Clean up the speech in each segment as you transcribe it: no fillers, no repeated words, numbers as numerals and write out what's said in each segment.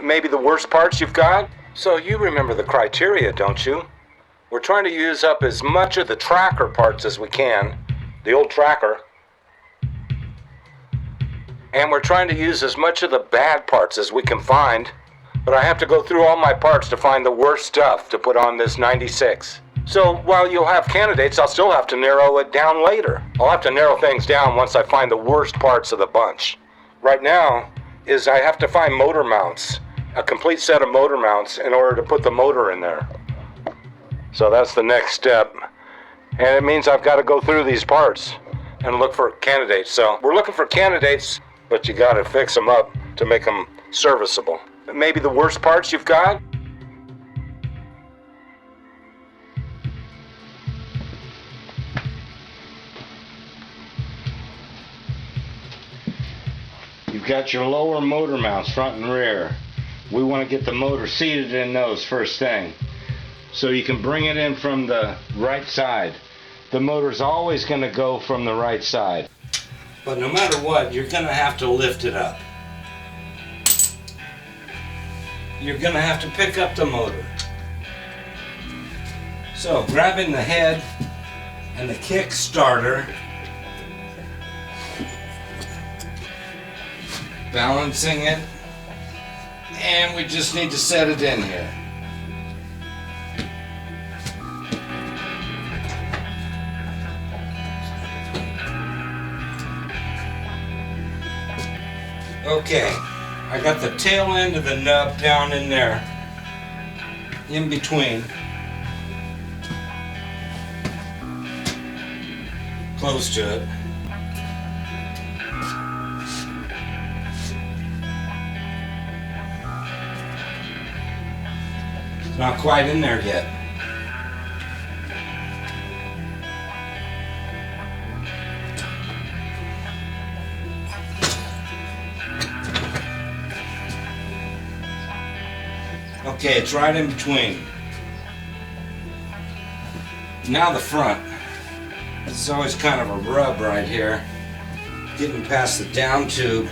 Maybe the worst parts you've got? So you remember the criteria, don't you? We're trying to use up as much of the tracker parts as we can, the old tracker. And we're trying to use as much of the bad parts as we can find. But I have to go through all my parts to find the worst stuff to put on this 96. So while you'll have candidates, I'll still have to narrow it down later. I'll have to narrow things down once I find the worst parts of the bunch. Right now is I have to find motor mounts, a complete set of motor mounts in order to put the motor in there. So that's the next step. And it means I've got to go through these parts and look for candidates. So we're looking for candidates, but you got to fix them up to make them serviceable. Maybe the worst parts you've got? You've got your lower motor mounts, front and rear. We want to get the motor seated in those first thing. So you can bring it in from the right side. The motor's always going to go from the right side. But no matter what, you're going to have to lift it up. You're going to have to pick up the motor. So grabbing the head and the kick starter, balancing it, and we just need to set it in here. Okay, I got the tail end of the nub down in there, in between. Close to it. It's not quite in there yet. Okay, it's right in between. Now the front. It's always kind of a rub right here, getting past the down tube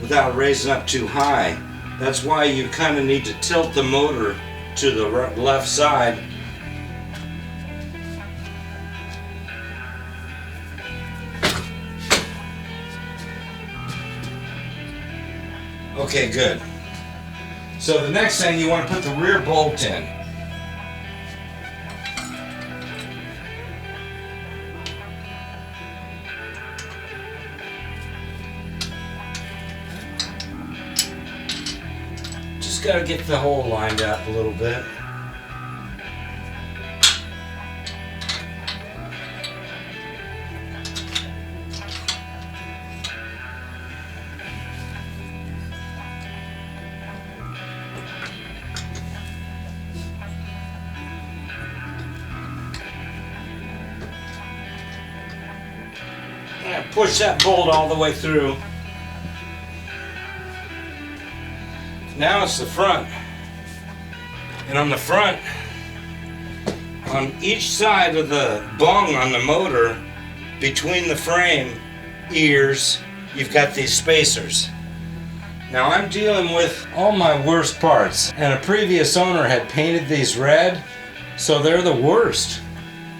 without raising up too high. That's why you kind of need to tilt the motor to the left side. Okay, good. So the next thing, you want to put the rear bolt in. Just got to get the hole lined up a little bit. And push that bolt all the way through. Now it's the front. And on the front, on each side of the bung on the motor, between the frame ears, you've got these spacers. Now I'm dealing with all my worst parts, and a previous owner had painted these red, so they're the worst.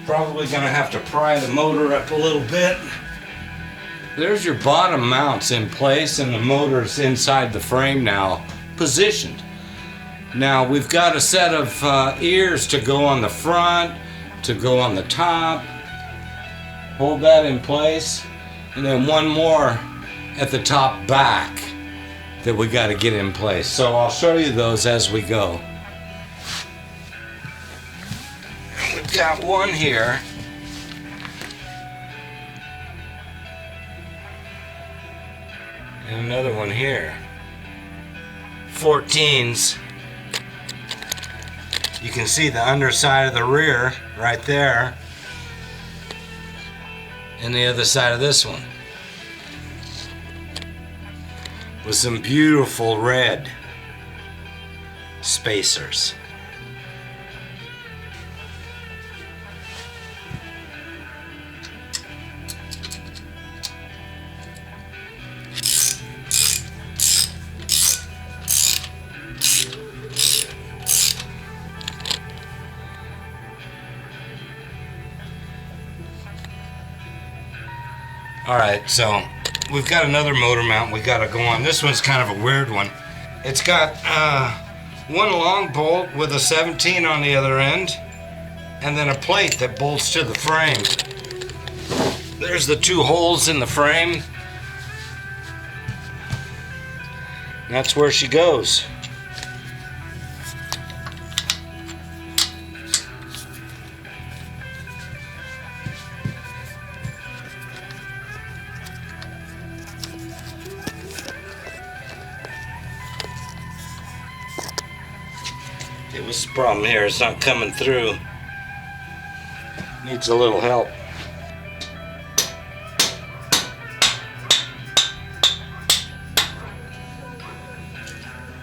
Probably gonna have to pry the motor up a little bit. There's your bottom mounts in place, and the motor's inside the frame now, positioned. Now we've got a set of ears to go on the front, to go on the top. Hold that in place, and then one more at the top back that we got to get in place. So I'll show you those as we go. We've got one here. And another one here. 14s. You can see the underside of the rear right there. And the other side of this one. With some beautiful red spacers. All right, so we've got another motor mount we gotta go on. This one's kind of a weird one. It's got one long bolt with a 17 on the other end, and then a plate that bolts to the frame. There's the two holes in the frame. That's where she goes. Okay, what's the problem here? It's not coming through. Needs a little help.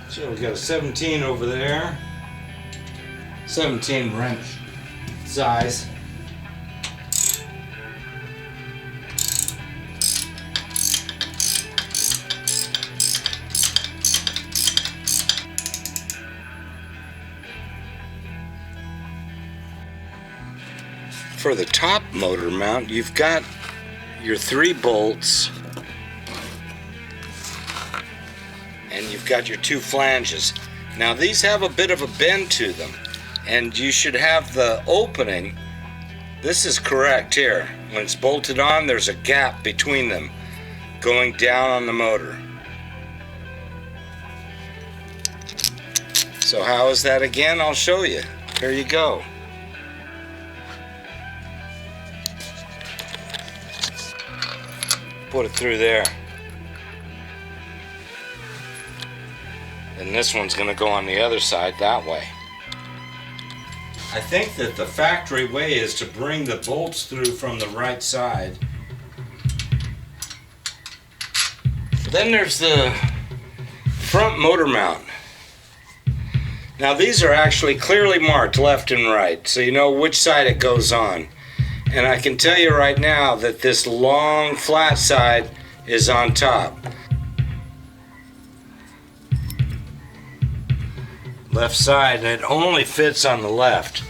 So we got a 17 over there. 17 wrench size. For the top motor mount, you've got your 3 bolts and you've got your 2 flanges. Now these have a bit of a bend to them, and you should have the opening. This is correct here. When it's bolted on, there's a gap between them going down on the motor. So how is that again? I'll show you. Here you go. Put it through there. And this one's going to go on the other side that way. I think that the factory way is to bring the bolts through from the right side. Then there's the front motor mount. Now these are actually clearly marked left and right, so you know which side it goes on. And I can tell you right now that this long flat side is on top. Left side, and it only fits on the left.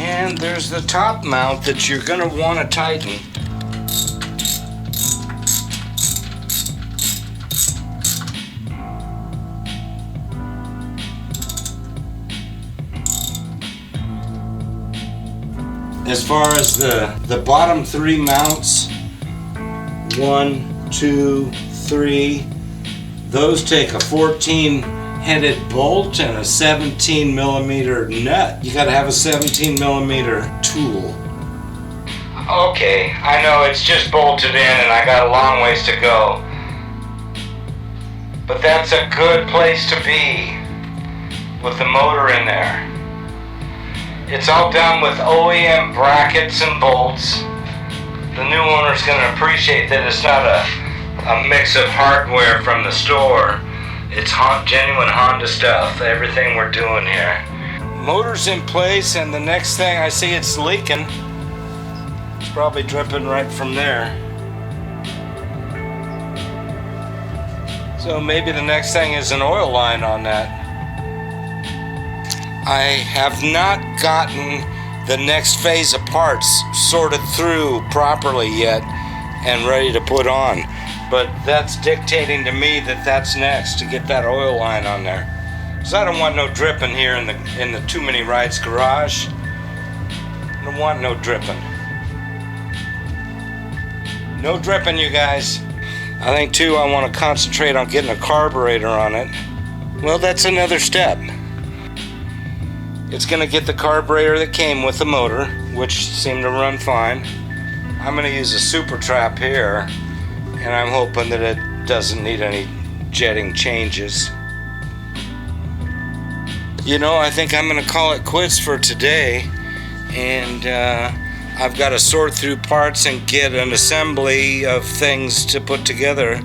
And there's the top mount that you're going to want to tighten. As far as the bottom 3 mounts, 1, 2, 3, those take a 14-headed bolt and a 17mm nut. You gotta have a 17mm tool. Okay, I know it's just bolted in and I got a long ways to go. But that's a good place to be with the motor in there. It's all done with OEM brackets and bolts. The new owner's gonna appreciate that it's not a mix of hardware from the store. It's genuine Honda stuff, everything we're doing here. Motor's in place, and the next thing I see, it's leaking. It's probably dripping right from there. So maybe the next thing is an oil line on that. I have not gotten the next phase of parts sorted through properly yet and ready to put on. But that's dictating to me that that's next, to get that oil line on there. Because I don't want no dripping here in the Too Many Rides garage. I don't want no dripping. No dripping, you guys. I think too I want to concentrate on getting a carburetor on it. Well, that's another step. It's going to get the carburetor that came with the motor, which seemed to run fine. I'm going to use a super trap here, and I'm hoping that it doesn't need any jetting changes. You know, I think I'm gonna call it quits for today, and I've got to sort through parts and get an assembly of things to put together.